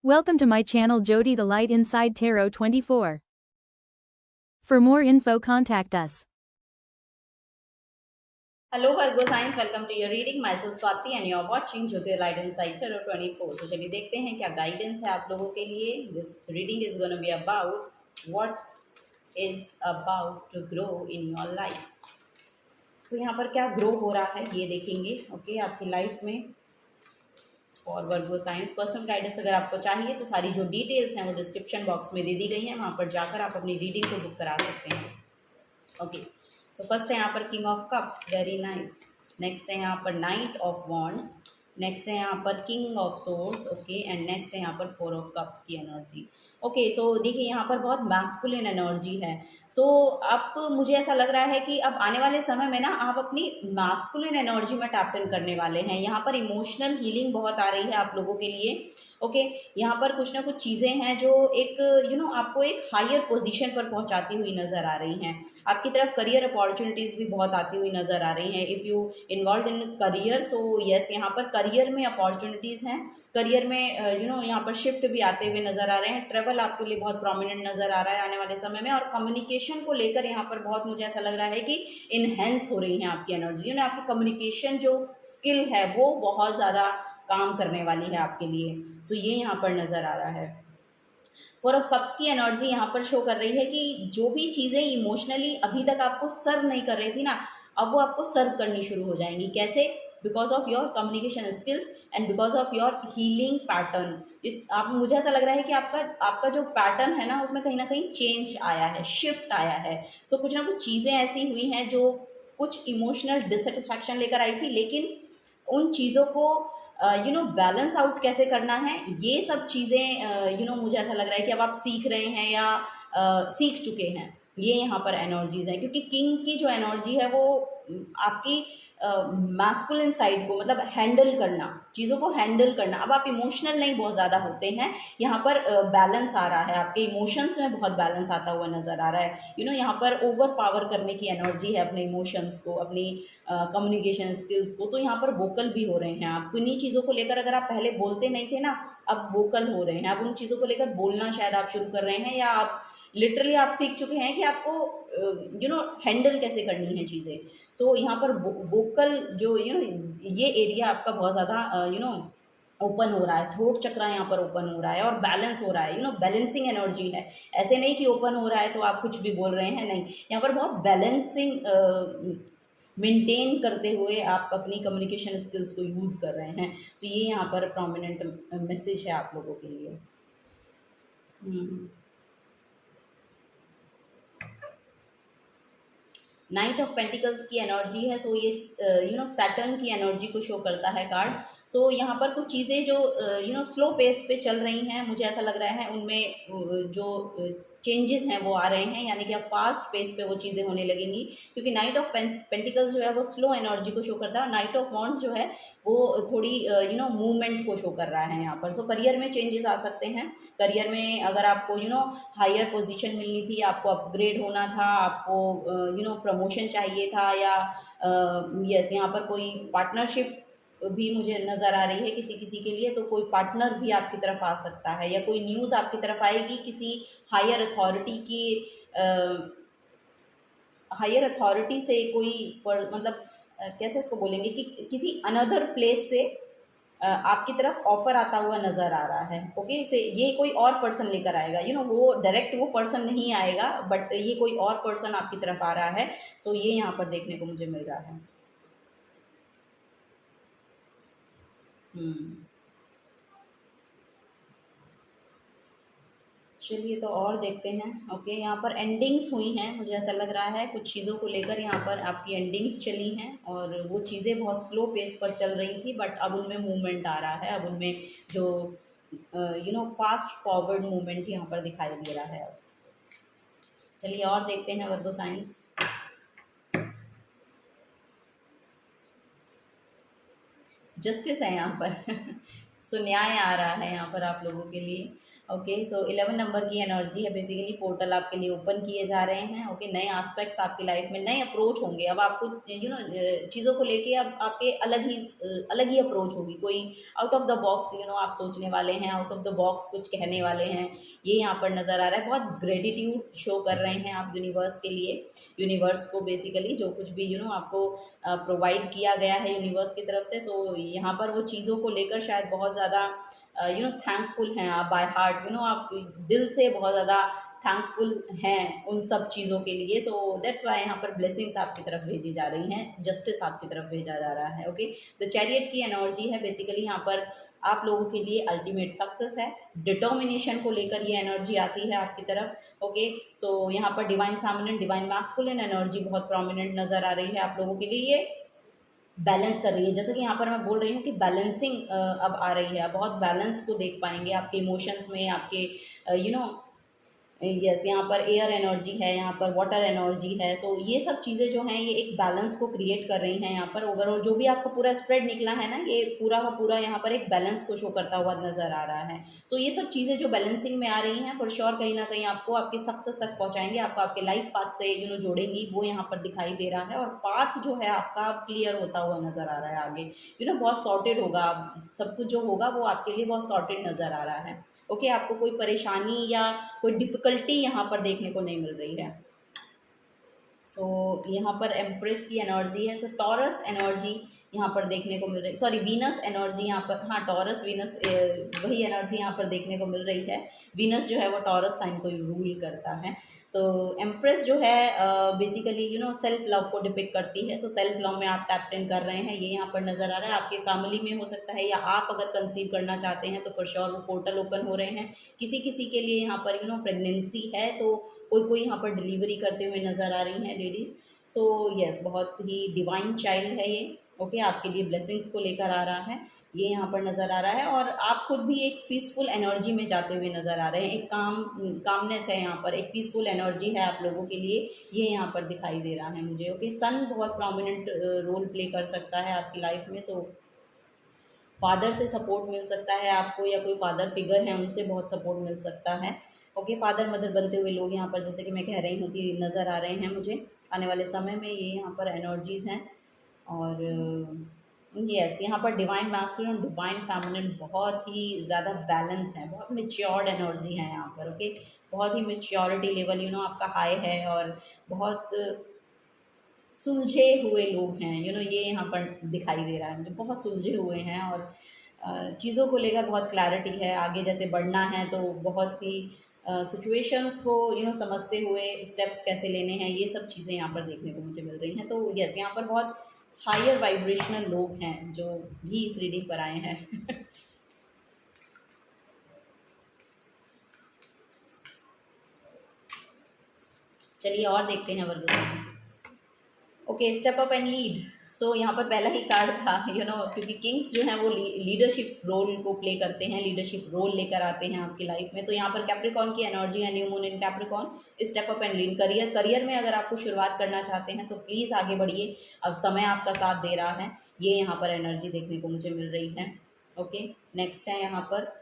Welcome to my channel Jyoti the Light Inside Tarot 24. For more info, contact us. Hello Virgo signs, welcome to your reading. Myself Swati and you are watching Jyoti the Light Inside Tarot 24. So चलिए देखते हैं क्या guidance है आप लोगों के लिए. This reading is going to be about what is about to grow in your life. So यहाँ पर क्या ग्रो हो रहा है ये देखेंगे. ओके आपकी लाइफ में और वर्गो साइंस पर्सनल गाइडेंस अगर आपको चाहिए तो सारी जो डिटेल्स हैं वो डिस्क्रिप्शन बॉक्स में दे दी गई हैं, वहाँ पर जाकर आप अपनी रीडिंग को बुक करा सकते हैं. ओके सो फर्स्ट है यहाँ पर king of cups, very nice. Next है यहाँ पर नाइट ऑफ वॉन्ड्स. नेक्स्ट है यहाँ पर king of swords. Okay and next है यहाँ पर फोर ऑफ कप्स की एनर्जी. ओके सो देखिए यहाँ पर बहुत मैस्कुलिन एनर्जी है. सो अब मुझे ऐसा लग रहा है कि अब आने वाले समय में ना आप अपनी मैस्कुलिन एनर्जी में टैप इन करने वाले हैं. यहाँ पर इमोशनल हीलिंग बहुत आ रही है आप लोगों के लिए. ओके यहाँ पर कुछ ना कुछ चीज़ें हैं जो एक आपको एक हायर पोजीशन पर पहुंचाती हुई नज़र आ रही हैं. आपकी तरफ करियर अपॉर्चुनिटीज़ भी बहुत आती हुई नज़र आ रही हैं. If you involve in career so yes यहाँ पर करियर में अपॉर्चुनिटीज़ हैं. करियर में यहाँ पर शिफ्ट भी आते हुए नज़र आ रहे हैं. ट्रैवल आपके लिए बहुत प्रोमिनेंट नज़र आ रहा है आने वाले समय में. और कम्युनिकेशन को लेकर यहाँ पर बहुत मुझे ऐसा लग रहा है कि इनहेंस हो रही है आपकी एनर्जी. आपकी कम्युनिकेशन जो स्किल है वो बहुत ज़्यादा काम करने वाली है आपके लिए. सो ये यहाँ पर नज़र आ रहा है. फोर ऑफ कप्स की एनर्जी यहाँ पर शो कर रही है कि जो भी चीज़ें इमोशनली अभी तक आपको सर्व नहीं कर रही थी ना, अब वो आपको सर्व करनी शुरू हो जाएंगी. कैसे? Because of your communication skills and because of your healing pattern. आप मुझे ऐसा लग रहा है कि आपका जो पैटर्न है ना उसमें कहीं ना कहीं चेंज आया है, शिफ्ट आया है. सो कुछ ना कुछ चीज़ें ऐसी हुई हैं जो कुछ इमोशनल डिससेटिस्फैक्शन लेकर आई थी, लेकिन उन चीज़ों को बैलेंस आउट कैसे करना है ये सब चीज़ें मुझे ऐसा लग रहा है कि अब आप सीख रहे हैं या सीख चुके हैं. ये यहाँ पर एनर्जीज हैं क्योंकि किंग की जो एनर्जी है वो आपकी मैस्कुलिन साइड को मतलब हैंडल करना, चीज़ों को हैंडल करना. अब आप इमोशनल नहीं बहुत ज़्यादा होते हैं. यहाँ पर बैलेंस आ रहा है, आपके इमोशंस में बहुत बैलेंस आता हुआ नज़र आ रहा है. यहाँ पर ओवर पावर करने की एनर्जी है अपने इमोशंस को, अपनी कम्युनिकेशन स्किल्स को. तो यहाँ पर वोकल भी हो रहे हैं आप. किन्हीं चीज़ों को लेकर अगर आप पहले बोलते नहीं थे ना, अब वोकल हो रहे हैं. अब उन चीज़ों को लेकर बोलना शायद आप शुरू कर रहे हैं या आप लिटरली आप सीख चुके हैं कि आपको हैंडल कैसे करनी है चीज़ें. सो यहाँ पर वोकल जो ये एरिया आपका बहुत ज़्यादा ओपन हो रहा है. थ्रोट चक्रा यहाँ पर ओपन हो रहा है और बैलेंस हो रहा है. बैलेंसिंग एनर्जी है. ऐसे नहीं कि ओपन हो रहा है तो आप कुछ भी बोल रहे हैं, नहीं. यहाँ पर बहुत बैलेंसिंग मेंटेन करते हुए आप अपनी कम्युनिकेशन स्किल्स को यूज़ कर रहे हैं. तो ये यहाँ पर प्रोमिनेंट मैसेज है आप लोगों के लिए. नाइट ऑफ पेंटिकल्स की एनर्जी है. सो ये सैटर्न की एनर्जी को शो करता है कार्ड. सो यहाँ पर कुछ चीज़ें जो स्लो पेस पे चल रही हैं, मुझे ऐसा लग रहा है उनमें जो चेंजेस हैं वो आ रहे हैं. यानी कि अब फास्ट पेस पे वो चीज़ें होने लगेंगी क्योंकि नाइट ऑफ पेंटिकल्स जो है वो स्लो एनर्जी को शो करता है और नाइट ऑफ वॉन्ड्स जो है वो थोड़ी मूवमेंट को शो कर रहा है यहाँ पर. सो करियर में चेंजेस आ सकते हैं. करियर में अगर आपको हायर पोजीशन मिलनी थी, आपको अपग्रेड होना था, आपको प्रमोशन चाहिए था या यस यहाँ पर कोई पार्टनरशिप भी मुझे नज़र आ रही है किसी किसी के लिए. तो कोई पार्टनर भी आपकी तरफ आ सकता है या कोई न्यूज़ आपकी तरफ आएगी किसी हायर अथॉरिटी की हायर अथॉरिटी से कोई मतलब कैसे इसको बोलेंगे कि किसी अनदर प्लेस से आपकी तरफ ऑफर आता हुआ नज़र आ रहा है. ओके से ये कोई और पर्सन लेकर आएगा. वो डायरेक्ट वो पर्सन नहीं आएगा बट ये कोई और पर्सन आपकी तरफ आ रहा है. सो ये यहाँ पर देखने को मुझे मिल रहा है. चलिए तो और देखते हैं. ओके यहाँ पर एंडिंग्स हुई हैं, मुझे ऐसा लग रहा है कुछ चीज़ों को लेकर यहाँ पर आपकी एंडिंग्स चली हैं और वो चीज़ें बहुत स्लो पेस पर चल रही थी बट अब उनमें मूवमेंट आ रहा है. अब उनमें जो फास्ट फॉरवर्ड मूवमेंट यहाँ पर दिखाई दे रहा है. अब चलिए और देखते हैं वर्गो साइंस. जस्टिस है यहाँ पर. सो न्याय आ रहा है यहाँ पर आप लोगों के लिए। ओके, सो 11 नंबर की एनर्जी है, बेसिकली पोर्टल आपके लिए ओपन किए जा रहे हैं। ओके, नए एस्पेक्ट्स आपकी लाइफ में, नए अप्रोच होंगे। अब आपको चीज़ों को लेके अब आपके अलग ही अप्रोच होगी। कोई आउट ऑफ द बॉक्स आप सोचने वाले हैं, आउट ऑफ द बॉक्स कुछ कहने वाले हैं, ये यहाँ पर नज़र आ रहा है। बहुत ग्रेटिट्यूड शो कर रहे हैं आप यूनिवर्स के लिए, यूनिवर्स को बेसिकली जो कुछ भी आपको प्रोवाइड किया गया है यूनिवर्स की तरफ से। सो यहाँ पर वो चीज़ों को लेकर शायद बहुत ज़्यादा थैंकफुल हैं आप बाय हार्ट, आप दिल से बहुत ज़्यादा थैंकफुल हैं उन सब चीज़ों के लिए। सो दैट्स वाई यहाँ पर ब्लेसिंग्स आपकी तरफ भेजी जा रही हैं, जस्टिस आपकी तरफ भेजा जा रहा है। ओके, द चैरियट की एनर्जी है, बेसिकली यहाँ पर आप लोगों के लिए अल्टीमेट सक्सेस है, डिटर्मिनेशन को लेकर ये एनर्जी आती है आपकी तरफ। ओके, सो यहाँ पर divine feminine, divine masculine energy बहुत प्रोमिनेंट नज़र आ रही है आप लोगों के लिए। ये बैलेंस कर रही है, जैसे कि यहाँ पर मैं बोल रही हूँ कि बैलेंसिंग अब आ रही है। आप बहुत बैलेंस को देख पाएंगे आपके इमोशंस में, आपके यस, यहाँ पर एयर एनर्जी है, यहाँ पर वाटर एनर्जी है। सो ये सब चीज़ें जो हैं ये एक बैलेंस को क्रिएट कर रही हैं यहाँ पर। ओवरऑल जो भी आपको पूरा स्प्रेड निकला है ना, ये पूरा का पूरा यहाँ पर एक बैलेंस को शो करता हुआ नज़र आ रहा है। सो ये सब चीज़ें जो बैलेंसिंग में आ रही हैं फॉर श्योर कहीं ना कहीं आपको आपकी सक्सेस तक पहुँचाएंगे, आपको आपके लाइफ पाथ से जोड़ेंगी, वो यहाँ पर दिखाई दे रहा है। और पाथ जो है आपका क्लियर होता हुआ नज़र आ रहा है आगे, बहुत सॉर्टेड होगा, सब कुछ जो होगा वो आपके लिए बहुत सॉर्टेड नज़र आ रहा है। ओके, आपको कोई परेशानी या कोई डिफ़िकल्टी यहाँ पर देखने को नहीं मिल रही है। सो यहाँ पर एम्प्रेस की एनर्जी है। सो टॉरस एनर्जी यहाँ पर देखने को मिल रही, सॉरी वीनस एनर्जी यहाँ पर, हाँ टॉरस वीनस वही एनर्जी यहाँ पर देखने को मिल रही है। वीनस जो है वो टॉरस साइन को रूल करता है। सो एम्प्रेस जो है बेसिकली सेल्फ लव को डिपिक्ट करती है। सो सेल्फ लव में आप टैप इन कर रहे हैं, ये यहाँ पर नज़र आ रहा है। आपके फैमिली में हो सकता है, या आप अगर कंसीव करना चाहते हैं तो फॉर श्योर वो पोर्टल ओपन हो रहे हैं। किसी किसी के लिए यहाँ पर प्रेगनेंसी है, तो कोई यहाँ पर डिलीवरी करते हुए नज़र आ रही हैं लेडीज़। सो यस, बहुत ही डिवाइन चाइल्ड है ये। ओके, आपके लिए ब्लेसिंग्स को लेकर आ रहा है, ये यहाँ पर नज़र आ रहा है। और आप खुद भी एक पीसफुल एनर्जी में जाते हुए नज़र आ रहे हैं। एक कामनेस है यहाँ पर, एक पीसफुल एनर्जी है आप लोगों के लिए, ये यहाँ पर दिखाई दे रहा है मुझे। ओके, सन बहुत प्रोमिनेंट रोल प्ले कर सकता है आपकी लाइफ में। सो फादर से सपोर्ट मिल सकता है आपको, या कोई फादर फिगर है उनसे बहुत सपोर्ट मिल सकता है। ओके, फादर मदर बनते हुए लोग यहाँ पर, जैसे कि मैं कह रही हूँ कि नज़र आ रहे हैं मुझे आने वाले समय में, ये यहाँ पर एनर्जीज़ हैं। और यस, यहाँ पर डिवाइन मैस्कुलिन और डिवाइन फेमिनिन बहुत ही ज़्यादा बैलेंस है, बहुत मैच्योर्ड एनर्जी है यहाँ पर। ओके, बहुत ही मैच्योरिटी लेवल आपका हाई है, और बहुत सुलझे हुए लोग हैं, ये यहाँ पर दिखाई दे रहा है मुझे, बहुत सुलझे हुए हैं। और चीज़ों को लेकर बहुत क्लैरिटी है, आगे जैसे बढ़ना है तो बहुत ही सिचुएशंस को समझते हुए स्टेप्स कैसे लेने हैं, ये सब चीज़ें यहाँ पर देखने को मुझे मिल रही हैं। तो यस, यहाँ पर बहुत हायर वाइब्रेशनल लोग हैं जो भी इस रीडिंग पर आए हैं। चलिए और देखते हैं Virgo. Okay, step up and lead. So यहाँ पर पहला ही कार्ड था क्योंकि किंग्स जो हैं वो लीडरशिप रोल को प्ले करते हैं, लीडरशिप रोल लेकर आते हैं आपकी लाइफ में। तो यहाँ पर कैप्रिकॉन की एनर्जी है, new moon in Capricorn, step up and lead. Career में अगर आपको शुरुआत करना चाहते हैं तो प्लीज़ आगे बढ़िए, अब समय आपका साथ दे रहा है, ये यहाँ पर एनर्जी देखने को मुझे मिल रही है। ओके, नेक्स्ट है यहाँ पर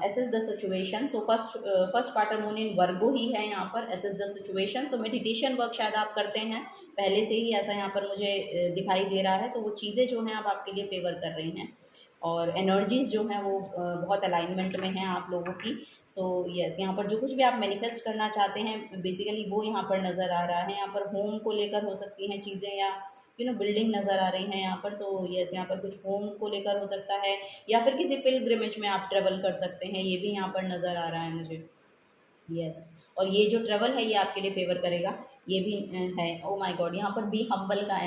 assess the situation. So first quarter moon in Virgo ही है यहाँ पर, assess the situation. So meditation work शायद आप करते हैं पहले से ही, ऐसा यहाँ पर मुझे दिखाई दे रहा है। सो वो चीज़ें जो हैं अब आपके लिए फेवर कर रही हैं, और एनर्जीज़ जो हैं वो बहुत अलाइनमेंट में हैं आप लोगों की। सो यस, यहाँ पर जो कुछ भी आप मैनिफेस्ट करना चाहते हैं बेसिकली वो यहाँ पर नज़र आ रहा है। यहाँ पर होम को लेकर हो सकती हैं चीज़ें, या बिल्डिंग नज़र आ रही हैं यहाँ पर। सो यस, यहाँ पर कुछ होम को लेकर हो सकता है, या फिर किसी पिलग्रिमेज में आप ट्रेवल कर सकते हैं, ये भी यहाँ पर नज़र आ रहा है मुझे। यस, और ये जो ट्रेवल है ये आपके लिए फेवर करेगा, ये भी है। ओ माय गॉड, यहाँ पर बी हम्बल का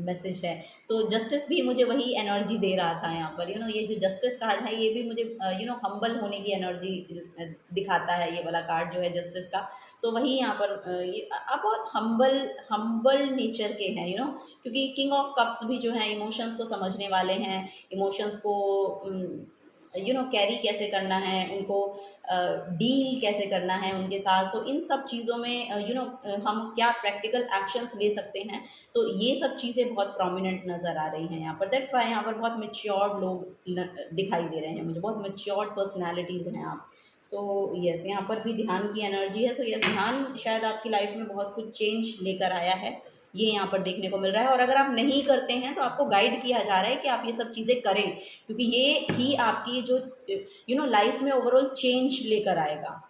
मैसेज है। सो जस्टिस भी मुझे वही एनर्जी दे रहा था यहाँ पर। ये जो जस्टिस कार्ड है ये भी मुझे हम्बल होने की एनर्जी दिखाता है, ये वाला कार्ड जो है जस्टिस का। सो वही यहाँ पर आप बहुत हम्बल नेचर के हैं, क्योंकि किंग ऑफ कप्स भी जो है इमोशंस को समझने वाले हैं, इमोशंस को कैरी कैसे करना है, उनको डील कैसे करना है उनके साथ। सो इन सब चीज़ों में हम क्या प्रैक्टिकल एक्शंस ले सकते हैं। सो ये सब चीज़ें बहुत प्रोमिनेंट नज़र आ रही हैं यहाँ पर। दैट्स वाई यहाँ पर बहुत मेच्योर्ड लोग दिखाई दे रहे हैं मुझे, बहुत मेच्योर्ड पर्सनैलिटीज़ हैं आप। सो यस, यहाँ पर भी ध्यान की एनर्जी है। सो यस, ध्यान शायद आपकी लाइफ में बहुत कुछ चेंज लेकर आया है, ये यहाँ पर देखने को मिल रहा है। और अगर आप नहीं करते हैं तो आपको गाइड किया जा रहा है कि आप ये सब चीज़ें करें, क्योंकि ये ही आपकी जो लाइफ में ओवरऑल चेंज लेकर आएगा।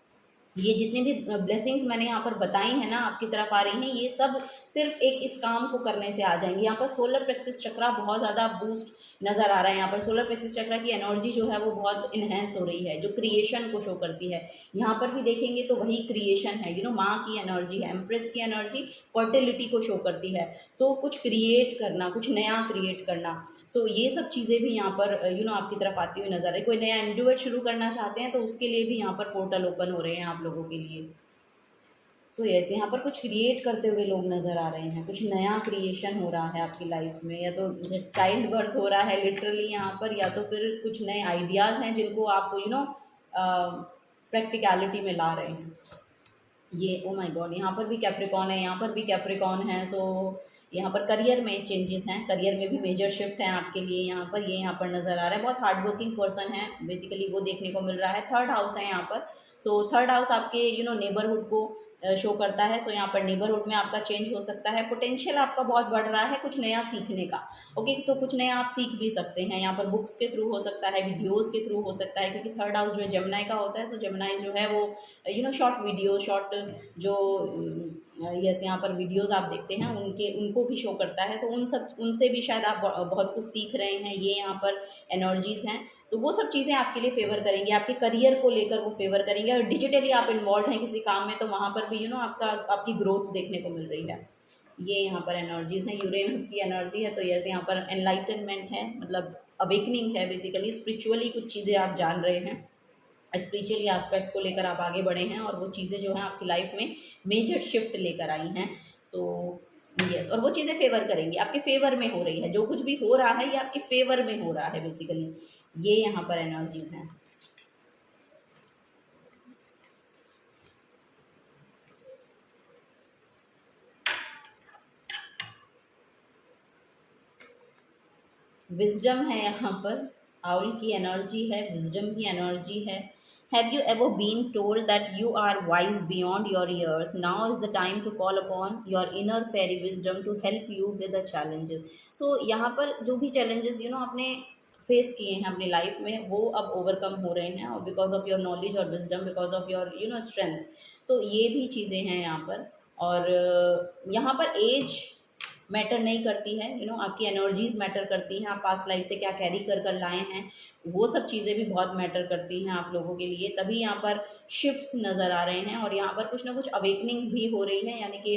ये जितने भी ब्लेसिंग्स मैंने यहाँ पर बताई हैं ना, आपकी तरफ आ रही हैं, ये सब सिर्फ एक इस काम को करने से आ जाएंगी। यहाँ पर सोलर प्लेक्सिस चक्रा बहुत ज़्यादा बूस्ट नज़र आ रहा है। यहाँ पर सोलर प्लेक्सिस चक्रा की एनर्जी जो है वो बहुत इन्हेंस हो रही है, जो क्रिएशन को शो करती है। यहाँ पर भी देखेंगे तो वही क्रिएशन है, माँ की एनर्जी है, एम्प्रेस की एनर्जी फर्टिलिटी को शो करती है। सो कुछ क्रिएट करना, कुछ नया क्रिएट करना। सो ये सब चीज़ें भी यहाँ पर आपकी तरफ आती हुई नजर आ रही। कोई नया इंडिविजुअल शुरू करना चाहते हैं तो उसके लिए भी यहाँ पर पोर्टल ओपन हो रहे हैं आप लोगों के लिए। सो यस, यहाँ पर कुछ क्रिएट करते हुए लोग नज़र आ रहे हैं, कुछ नया क्रिएशन हो रहा है आपकी लाइफ में, या तो चाइल्ड बर्थ हो रहा है लिटरली यहाँ पर, या तो फिर कुछ नए आइडियाज़ हैं जिनको आप प्रैक्टिकलिटी में ला रहे हैं। ये ओ माय गॉड, यहाँ पर भी कैप्रिकॉन है, यहाँ पर भी कैप्रिकॉन है। सो यहाँ पर करियर में चेंजेस हैं, करियर में भी मेजर शिफ्ट है आपके लिए यहाँ पर, ये यहाँ पर नज़र आ रहा है। बहुत हार्ड वर्किंग पर्सन है बेसिकली, वो देखने को मिल रहा है। थर्ड हाउस है यहाँ पर। सो थर्ड हाउस आपके नेबरहुड को शो करता है। सो यहाँ पर नेबरहुड में आपका चेंज हो सकता है, पोटेंशियल आपका बहुत बढ़ रहा है कुछ नया सीखने का। ओके, तो कुछ नया आप सीख भी सकते हैं यहाँ पर, बुक्स के थ्रू हो सकता है, वीडियोस के थ्रू हो सकता है, क्योंकि थर्ड हाउस जो जेमिनी का होता है। सो जेमिनी जो है वो शॉर्ट वीडियो, शॉर्ट जो यस यहाँ पर वीडियोस आप देखते हैं उनको भी शो करता है। सो उनसे भी शायद आप बहुत कुछ सीख रहे हैं, ये यहाँ पर एनर्जीज हैं। तो वो सब चीज़ें आपके लिए फेवर करेंगी, आपके करियर को लेकर वो फेवर करेंगे। और डिजिटली आप इन्वॉल्व हैं किसी काम में तो वहाँ पर भी आपकी ग्रोथ देखने को मिल रही है। ये यहाँ पर एनर्जीज हैं, यूरेनस की एनर्जी है। तो यस, यहाँ पर एनलाइटनमेंट है, मतलब अवेकनिंग है बेसिकली, स्पिरिचुअली कुछ चीज़ें आप जान रहे हैं, स्पिरिचुअली एस्पेक्ट को लेकर आप आगे बढ़े हैं, और वो चीज़ें जो हैं आपकी लाइफ में मेजर शिफ्ट लेकर आई हैं। सो यस, और वो चीज़ें फेवर करेंगी, आपके फेवर में हो रही है। जो कुछ भी हो रहा है ये आपके फेवर में हो रहा है बेसिकली, ये यहाँ पर एनर्जीज हैं। विजडम है यहाँ पर, आउल की एनर्जी है, विजडम की एनर्जी है। Have you ever been told that you are wise beyond your years, now is the time to call upon your inner fairy wisdom to help you with the challenges. So यहाँ पर जो भी challenges आपने face किए हैं अपनी life में, वो अब ओवरकम हो रहे हैं, और बिकॉज ऑफ योर नॉलेज और wisdom, because of your strength. So ये भी चीज़ें हैं यहाँ पर। और यहाँ पर एज मैटर नहीं करती है, आपकी एनर्जीज मैटर करती हैं, आप पास्ट लाइफ से क्या कैरी कर लाए हैं, वो सब चीज़ें भी बहुत मैटर करती हैं आप लोगों के लिए। तभी यहाँ पर शिफ्ट्स नज़र आ रहे हैं, और यहाँ पर कुछ ना कुछ अवेकनिंग भी हो रही है, यानी कि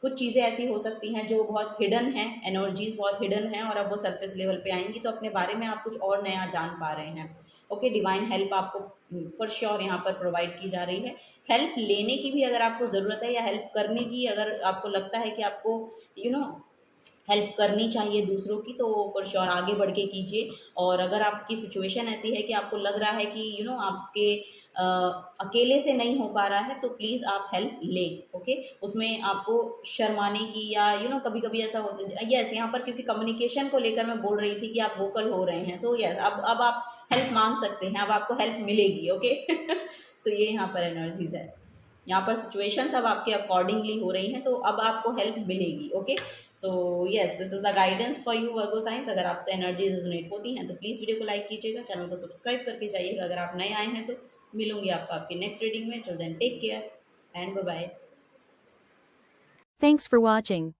कुछ चीज़ें ऐसी हो सकती हैं जो बहुत हिडन हैं, एनर्जीज बहुत हिडन हैं, और अब वो सरफेस लेवल पे आएंगी, तो अपने बारे में आप कुछ और नया जान पा रहे हैं। ओके, डिवाइन हेल्प आपको फॉर श्योर यहाँ पर प्रोवाइड की जा रही है। हेल्प लेने की भी अगर आपको ज़रूरत है, या हेल्प करने की अगर आपको लगता है कि आपको हेल्प करनी चाहिए दूसरों की, तो फॉर श्योर आगे बढ़ के कीजिए। और अगर आपकी सिचुएशन ऐसी है कि आपको लग रहा है कि आपके अकेले से नहीं हो पा रहा है, तो प्लीज़ आप हेल्प लें। ओके, उसमें आपको शर्माने की, या कभी कभी ऐसा होता है। यस, यहाँ पर क्योंकि कम्युनिकेशन को लेकर मैं बोल रही थी कि आप वोकल हो रहे हैं। सो यस, अब आप हेल्प मांग सकते हैं, अब आपको हेल्प मिलेगी। ओके सो ये यहाँ पर एनर्जीज है, यहाँ पर सिचुएशंस अब आपके अकॉर्डिंगली हो रही हैं, तो अब आपको हेल्प मिलेगी। Okay, so yes, this is the guidance for you Virgo science. अगर आपसे एनर्जीज रेजोनेट होती हैं तो प्लीज़ वीडियो को लाइक कीजिएगा, चैनल को सब्सक्राइब करके जाइएगा अगर आप नए आए हैं तो। मिलूंगी आपकी नेक्स्ट रीडिंग में। Till then take care and bye bye. Thanks for watching.